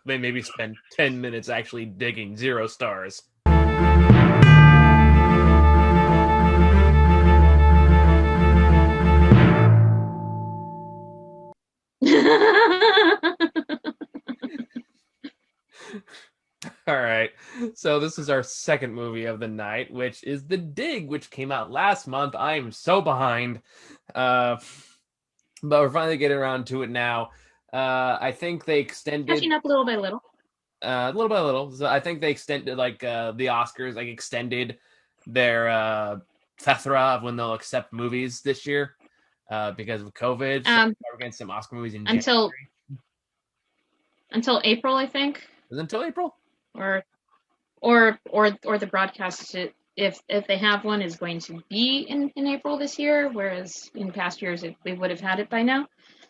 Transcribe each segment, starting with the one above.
they maybe spend 10 minutes actually digging 0 stars. All right. So this is our second movie of the night, which is The Dig, which came out last month. I am so behind. Uh, but we're finally getting around to it now. I think they extended Catching up little by little. a little by little. So I think they extended the Oscars, like extended their plethora of when they'll accept movies this year because of COVID. So we're getting some Oscar movies in Until January. until April, I think, Is it until April? or the broadcast, if they have one, is going to be in April this year, whereas in past years we would have had it by now.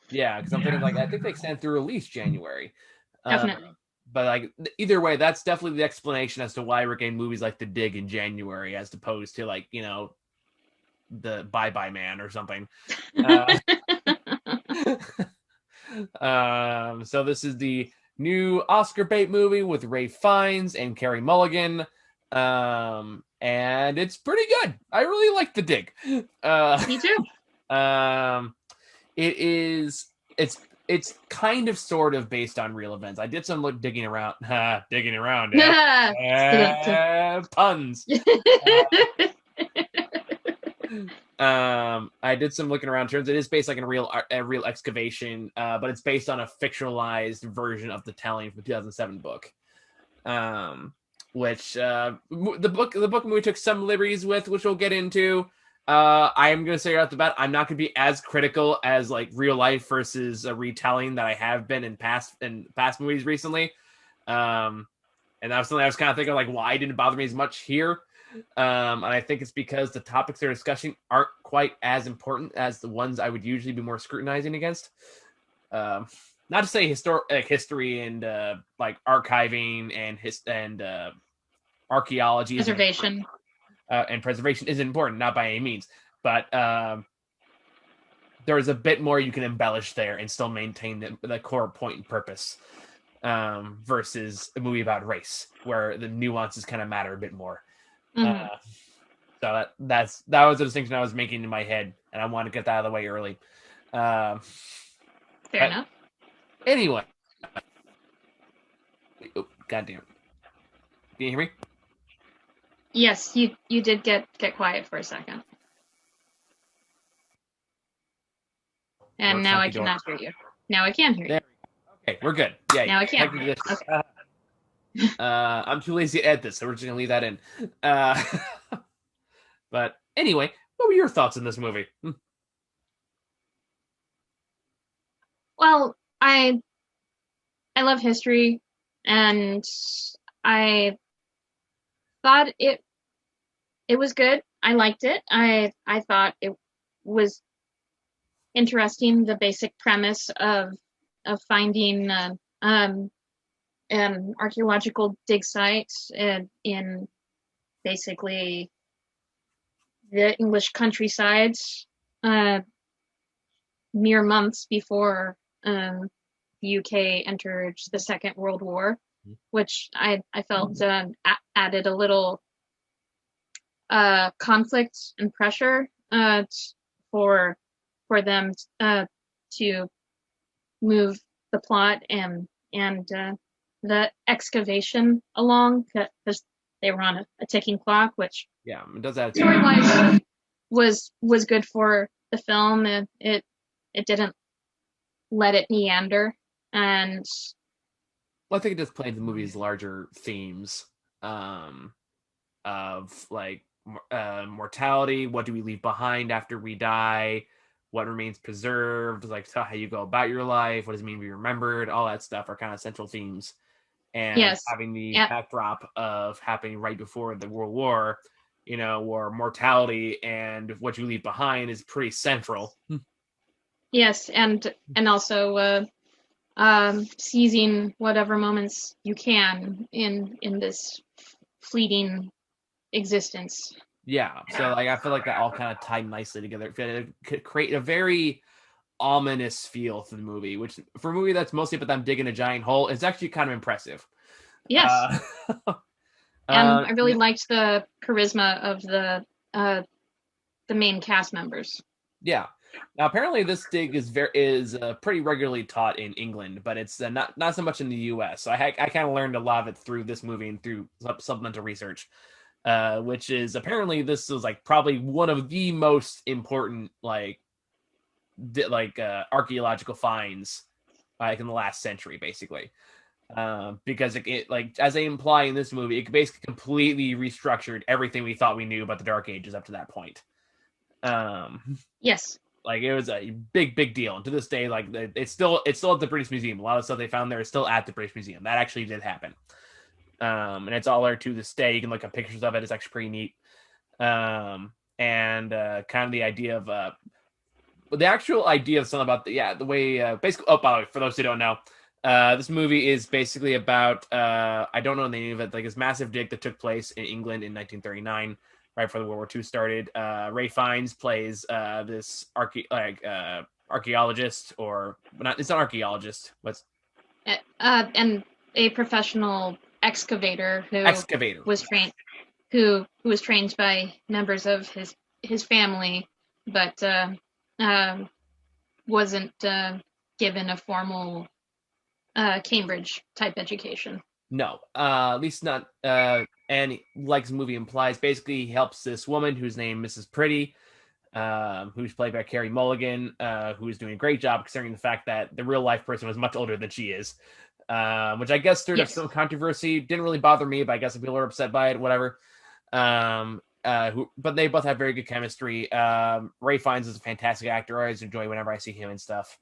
Yeah, because I'm thinking I think they extend through at least January. Definitely. But like either way, that's definitely the explanation as to why we're getting movies like The Dig in January, as opposed to the Bye Bye Man or something. So this is the new Oscar bait movie with Ray Fiennes and Carey Mulligan. And it's pretty good. I really like The Dig. Me too. It's kind of sort of based on real events. I did some digging around. Digging around. Yeah. Puns. I did some looking around. Turns it is based like in a real excavation, but it's based on a fictionalized version of the telling from the 2007 book. Which the book movie took some liberties with, which we'll get into. I am going to say right off the bat, I'm not going to be as critical as like real life versus a retelling that I have been in past movies recently. And that was something I was kind of thinking like, why didn't it bother me as much here? And I think it's because the topics they're discussing aren't quite as important as the ones I would usually be more scrutinizing against. Not to say history and like archiving and archaeology Preservation. And preservation isn't important, not by any means, but there is a bit more you can embellish there and still maintain the core point and purpose, versus a movie about race where the nuances kind of matter a bit more. Mm-hmm. So that was the distinction I was making in my head, and I want to get that out of the way early. Fair enough. Anyway, oh, goddamn, can you hear me? Yes, you did get quiet for a second. And now I cannot hear you. Now I can hear you. Okay, we're good. Yeah. Now I can. Okay. I'm too lazy to edit this, so we're just gonna leave that in. But anyway, what were your thoughts on this movie? Well, I love history, and I thought it was good. I liked it. I thought it was interesting, the basic premise of finding an archaeological dig site in basically the English countryside, mere months before the UK entered the Second World War, which I felt added a little conflict and pressure for them to move the plot and the excavation along, because they were on a ticking clock, which it does that story-wise was good for the film. It didn't let it meander, and I think it just played the movie's larger themes of like mortality. What do we leave behind after we die? What remains preserved? Like how you go about your life. What does it mean to be remembered? All that stuff are kind of central themes. And having the backdrop of happening right before the World War, where mortality and what you leave behind is pretty central. Yes, and also seizing whatever moments you can in this fleeting existence. Yeah, so like I feel like that all kind of tied nicely together. It could create a very ominous feel to the movie, which for a movie that's mostly about them digging a giant hole is actually kind of impressive. Yes. Uh, And I really liked the charisma of the main cast members. Yeah. Now, apparently, this dig is pretty regularly taught in England, but it's not so much in the U.S. So I kind of learned a lot of it through this movie and through supplemental research, which is apparently this is like probably one of the most important archaeological finds like in the last century, basically. Because it like as they imply in this movie, it basically completely restructured everything we thought we knew about the Dark Ages up to that point. Yes. Like it was a big deal, and to this day, like it's still at the British Museum. A lot of stuff they found there is still at the British Museum. That actually did happen, and it's all there to this day. You can look at pictures of it. It's actually pretty neat. And kind of the idea of the actual idea of something about the way basically. Oh, by the way, for those who don't know, this movie is basically about I don't know the name of it. Like this massive dig that took place in England in 1939. Right before the World War II started. Ray Fiennes plays this archaeologist, or it's not archaeologist. And a professional excavator who was trained by members of his family, but wasn't given a formal Cambridge type education. No, at least not. And like the movie implies, basically he helps this woman who's named Mrs. Pretty, who's played by Carey Mulligan, who is doing a great job considering the fact that the real life person was much older than she is, which I guess stirred up some controversy. Didn't really bother me, but I guess if people are upset by it, whatever. But they both have very good chemistry. Ray Fiennes is a fantastic actor. I always enjoy whenever I see him and stuff.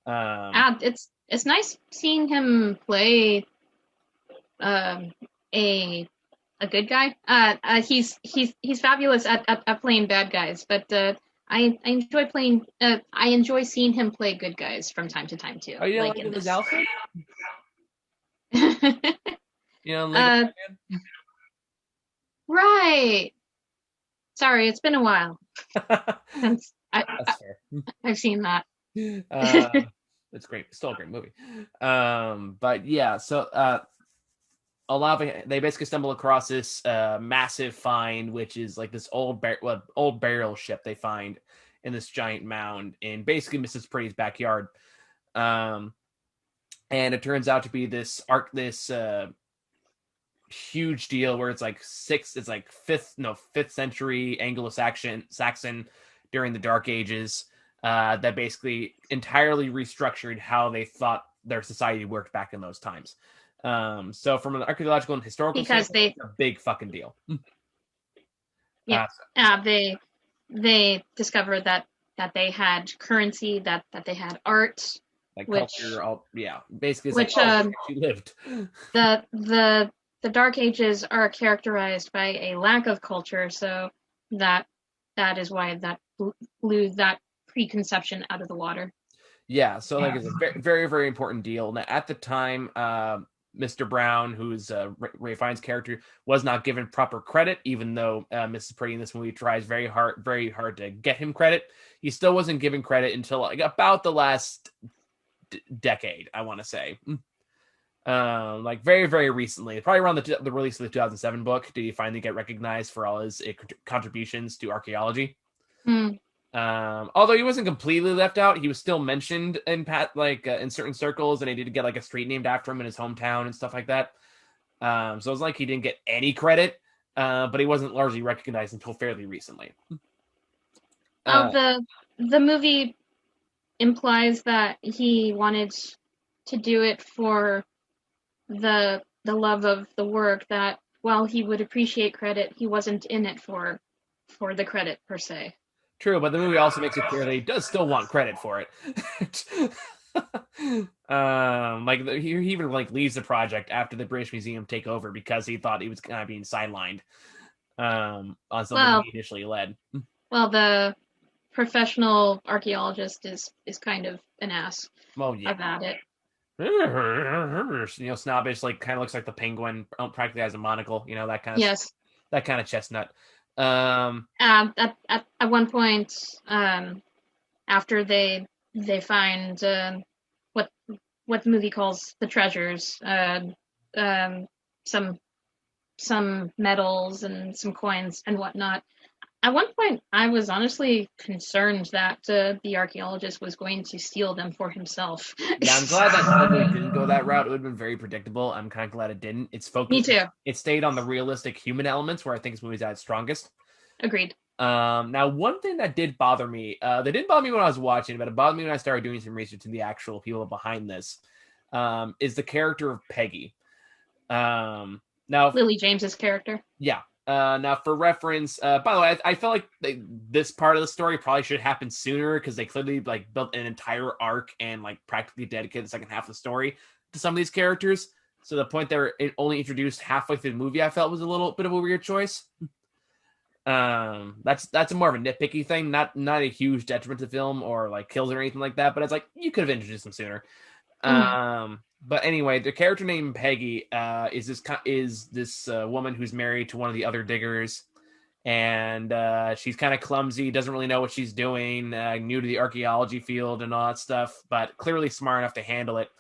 It's nice seeing him play a good guy. He's fabulous at playing bad guys, but I enjoy playing. I enjoy seeing him play good guys from time to time too. Oh, you like in his Alfred? Right. Sorry, it's been a while since I've seen that. It's great. It's still a great movie. But yeah, so they basically stumble across this massive find, which is like this old burial ship they find in this giant mound in basically Mrs. Pretty's backyard. And it turns out to be this huge deal where it's like fifth century Anglo-Saxon during the Dark Ages, that basically entirely restructured how they thought their society worked back in those times. So from an archaeological and historical standpoint, it's a big fucking deal. Yeah. They discovered that they had currency, that they had art, like culture, basically it's which she lived. The Dark Ages are characterized by a lack of culture, so that is why that blew that preconception out of the water. Yeah, so like it's a very, very, very important deal. Now, at the time, Mr. Brown, who's Ray Fiennes' character, was not given proper credit, even though Mrs. Pretty in this movie tries very hard to get him credit. He still wasn't given credit until like about the last decade, I want to say. Like very, very recently, probably around the release of the 2007 book, did he finally get recognized for all his contributions to archaeology. Although he wasn't completely left out, he was still mentioned in in certain circles, and he did get like a street named after him in his hometown and stuff like that. So it was like he didn't get any credit, but he wasn't largely recognized until fairly recently. The movie implies that he wanted to do it for the love of the work, that while he would appreciate credit, he wasn't in it for the credit per se. True, but the movie also makes it clear that he does still want credit for it. He even leaves the project after the British Museum take over because he thought he was kind of being sidelined on something he initially led. Well, the professional archaeologist is kind of an ass about it. Snobbish, kind of looks like the penguin, practically has a monocle, that kind of that kind of chestnut. At one point, after they they find what what the movie calls the treasures, um, some medals and some coins and whatnot. At one point, I was honestly concerned that the archaeologist was going to steal them for himself. Yeah, I'm glad that the movie didn't go that route. It would have been very predictable. I'm kind of glad it didn't. It's Me focused. too. It stayed on the realistic human elements, where I think this movie's at its strongest. Agreed. Now, one thing that did bother me, that didn't bother me when I was watching, but it bothered me when I started doing some research into the actual people behind this, is the character of Peggy. Now, Lily James's character. yeah. Now, for reference, by the way, I felt like this part of the story probably should happen sooner because they clearly like built an entire arc and like practically dedicated the second half of the story to some of these characters. So the point they were only introduced halfway through the movie, I felt was a little bit of a weird choice. That's more of a nitpicky thing, not a huge detriment to the film or like kills or anything like that. But it's like you could have introduced them sooner. But anyway, the character named Peggy is this woman who's married to one of the other diggers, and she's kind of clumsy, doesn't really know what she's doing, new to the archaeology field and all that stuff, but clearly smart enough to handle it,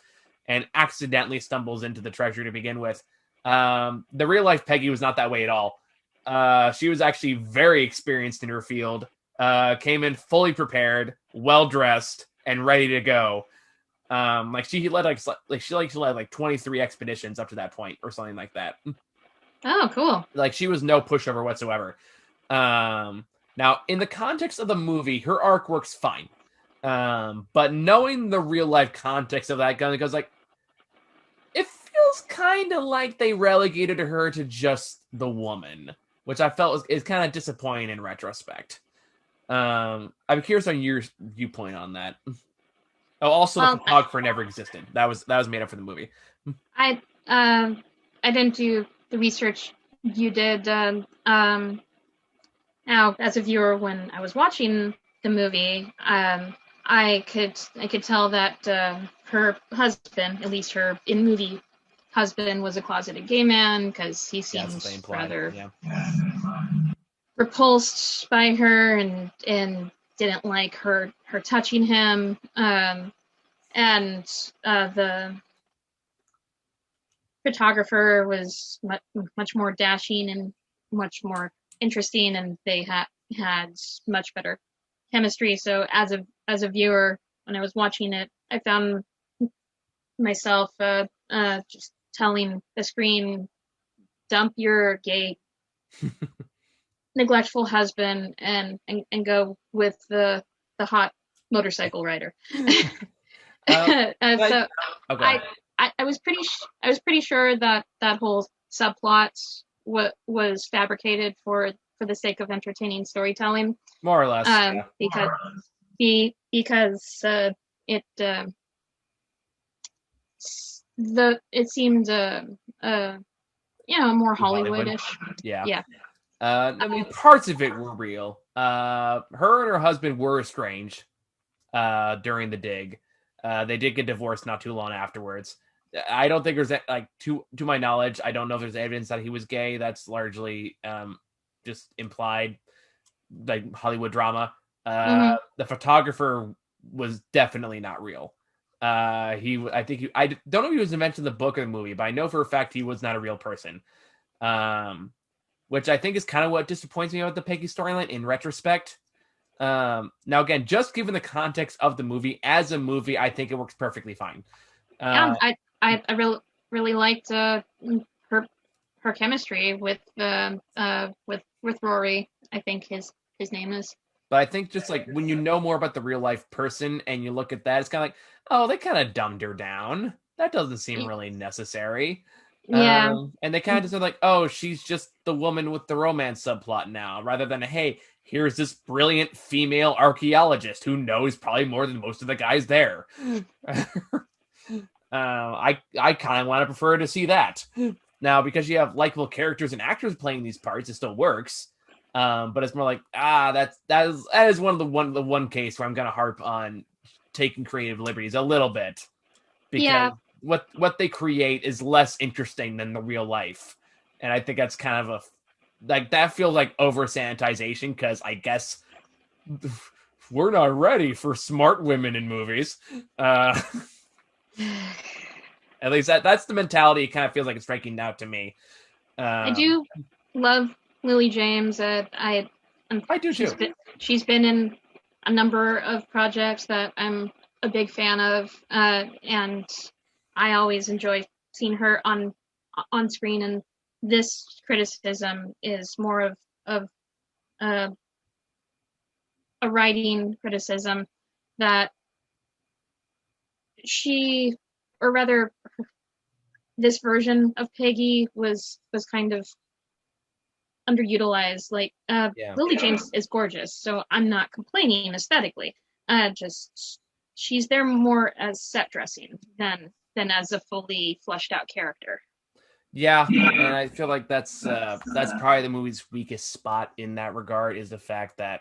and accidentally stumbles into the treasure to begin with. The real life Peggy was not that way at all. She was actually very experienced in her field, came in fully prepared, well dressed, and ready to go. Like she led like 23 expeditions up to that point or something like that. Oh, cool. Like she was no pushover whatsoever. Now in the context of the movie, her arc works fine. But knowing the real life context of that gun, it goes like, it feels kind of like they relegated her to just the woman, which I felt is kind of disappointing in retrospect. I'm curious on your viewpoint on that. Oh, also the photographer never existed. That was made up for the movie. I didn't do the research you did. Now, as a viewer, when I was watching the movie, I could tell that her husband, at least her in movie husband, was a closeted gay man because he seems rather repulsed by her and didn't like her touching him. And the photographer was much more dashing and much more interesting, and they had much better chemistry. So as a viewer, when I was watching it, I found myself just telling the screen, dump your gay neglectful husband and go with the hot motorcycle rider. So okay. I was pretty sure that whole subplot was fabricated for the sake of entertaining storytelling, more or less, because it seemed more Hollywoodish. Yeah. I mean, parts of it were real. Her and her husband were estranged during the dig. They did get divorced not too long afterwards. I don't think there's like to my knowledge, I don't know if there's evidence that he was gay. That's largely just implied, like Hollywood drama. The photographer was definitely not real. I don't know if he was mentioned in the book or the movie, but I know for a fact he was not a real person. Which I think is kind of what disappoints me about the Peggy storyline in retrospect. Now again, just given the context of the movie, as a movie, I think it works perfectly fine. I really liked her chemistry with Rory. I think his name is. But I think just like when you know more about the real life person and you look at that, it's kind of like, oh, they kind of dumbed her down. That doesn't seem really necessary. Yeah. And they kind of said like, oh, she's just the woman with the romance subplot now, rather than, hey, here's this brilliant female archaeologist who knows probably more than most of the guys there. I kind of want to prefer to see that. Now, because you have likable characters and actors playing these parts, it still works. But it's more like, that is one of the one case where I'm gonna harp on taking creative liberties a little bit. Because what they create is less interesting than the real life. And I think that's kind of that feels like over sanitization, because I guess we're not ready for smart women in movies. At least that's the mentality it kind of feels like it's striking out to me. I do love Lily James. I do too. She's been in a number of projects that I'm a big fan of, and I always enjoy seeing her on screen. And this criticism is more of uh, a writing criticism that she, or rather, this version of Peggy was kind of underutilized. Like Lily James is gorgeous, so I'm not complaining aesthetically. Just she's there more as set dressing than as a fully fleshed out character. Yeah, and I feel like that's probably the movie's weakest spot in that regard, is the fact that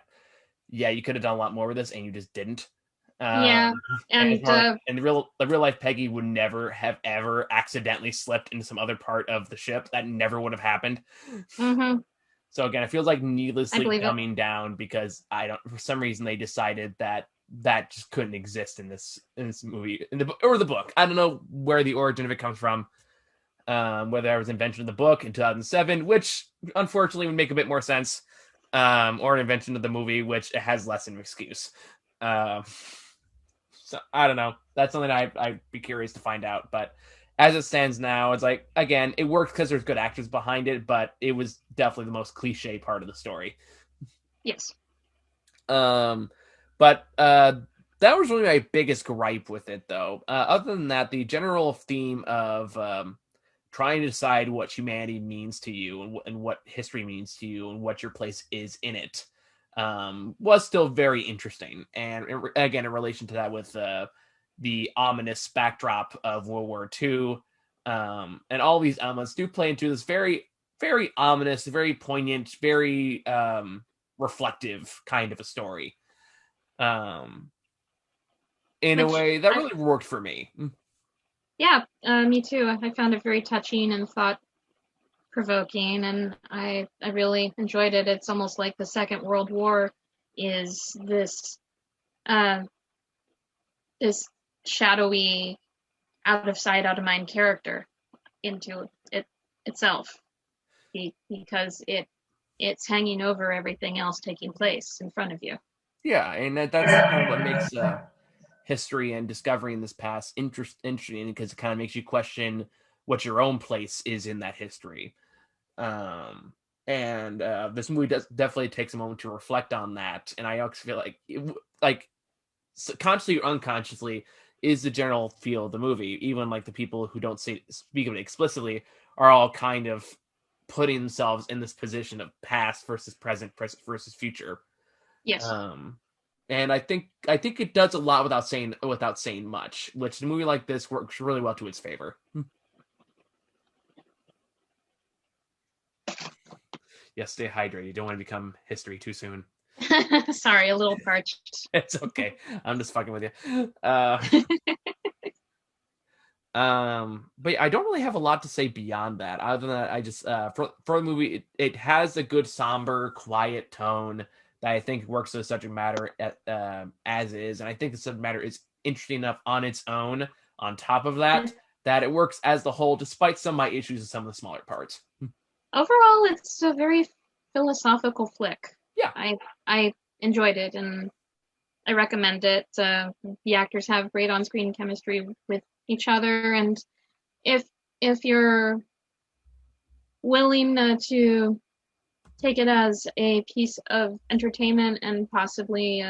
you could have done a lot more with this and you just didn't. And the real life Peggy would never have ever accidentally slipped into some other part of the ship. That never would have happened. Mm-hmm. So again, it feels like needlessly dumbing down because for some reason they decided that just couldn't exist in this movie or the book. I don't know where the origin of it comes from. Whether it was invention in the book in 2007, which unfortunately would make a bit more sense, or an invention of the movie, which it has less of an excuse. So I don't know. That's something I'd be curious to find out. But as it stands now, it's like, again, it works because there's good actors behind it, but it was definitely the most cliche part of the story. Yes. But that was really my biggest gripe with it, though. Other than that, the general theme of trying to decide what humanity means to you and what history means to you and what your place is in it was still very interesting. And again, in relation to that with the ominous backdrop of World War II, and all these elements do play into this very, very ominous, very poignant, very reflective kind of a story. In a way that really worked for me. Yeah, me too. I found it very touching and thought-provoking, and I really enjoyed it. It's almost like the Second World War is this this shadowy, out of sight, out of mind character into it itself, because it's hanging over everything else taking place in front of you. Yeah, and that's kind of what makes history and discovering this past interesting, because it kind of makes you question what your own place is in that history. And this movie definitely takes a moment to reflect on that. And I also feel like consciously or unconsciously is the general feel of the movie. Even like the people who don't speak of it explicitly are all kind of putting themselves in this position of past versus present versus future. Yes. And I think it does a lot without saying much, which a movie like this works really well to its favor. Yes, stay hydrated. You don't want to become history too soon. Sorry, a little parched. It's okay. I'm just fucking with you. But I don't really have a lot to say beyond that. Other than that, I just for the movie, it has a good somber, quiet tone that I think works for the subject matter as is, and I think the subject matter is interesting enough on its own. On top of that, that it works as the whole, despite some of my issues with some of the smaller parts. Overall, it's a very philosophical flick. Yeah, I enjoyed it, and I recommend it. The actors have great on-screen chemistry with each other, and if you're willing to take it as a piece of entertainment and possibly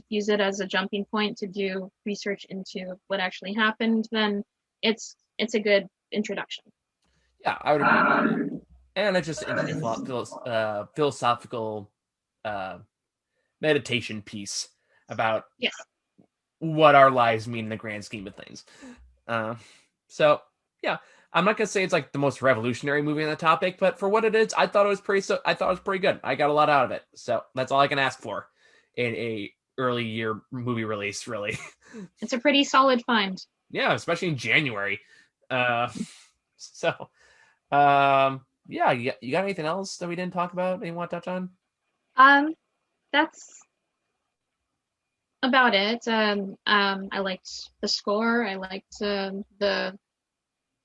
use it as a jumping point to do research into what actually happened, then it's a good introduction. Yeah, I would agree. And it's just an interesting philosophical meditation piece about what our lives mean in the grand scheme of things. So yeah, I'm not gonna say it's like the most revolutionary movie on the topic, but for what it is, I thought it was pretty good. I got a lot out of it, so that's all I can ask for in a early year movie release. Really, it's a pretty solid find. Yeah, especially in January. So, yeah, you got anything else that we didn't talk about that you want to touch on? That's about it. I liked the score. I liked the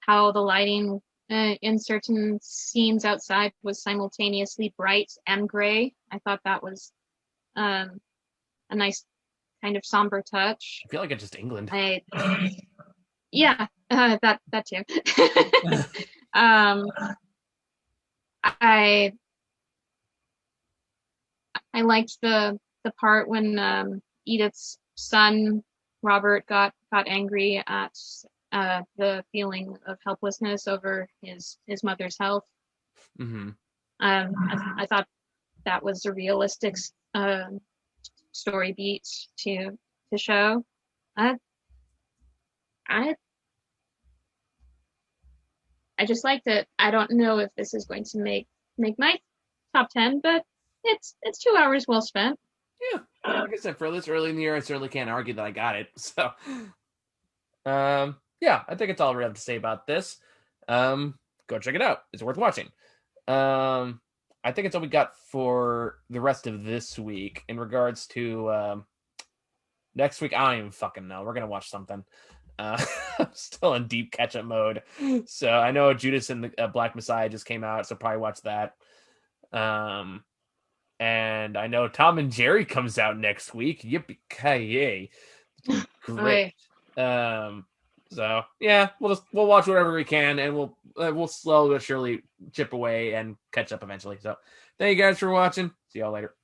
how the lighting in certain scenes outside was simultaneously bright and gray. I thought that was um, a nice kind of somber touch. I feel like it's just England. I yeah, that too. um, I I liked the part when Edith's son Robert got angry at the feeling of helplessness over his mother's health. Mm-hmm. I thought that was a realistic story beat to show. I I I just liked it. I don't know if this is going to make my top 10, but it's 2 hours well spent. Yeah, like I said, for this early in the year, I certainly can't argue that I got it. So, yeah, I think it's all we have to say about this. Go check it out; it's worth watching. I think it's all we got for the rest of this week. In regards to next week, I don't even fucking know. We're gonna watch something. I'm still in deep catch-up mode, so I know Judas and the Black Messiah just came out, so probably watch that. Um, and I know Tom and Jerry comes out next week. Yippee ki Great. So yeah, we'll watch whatever we can, and we'll slowly but surely chip away and catch up eventually. So thank you guys for watching. See y'all later.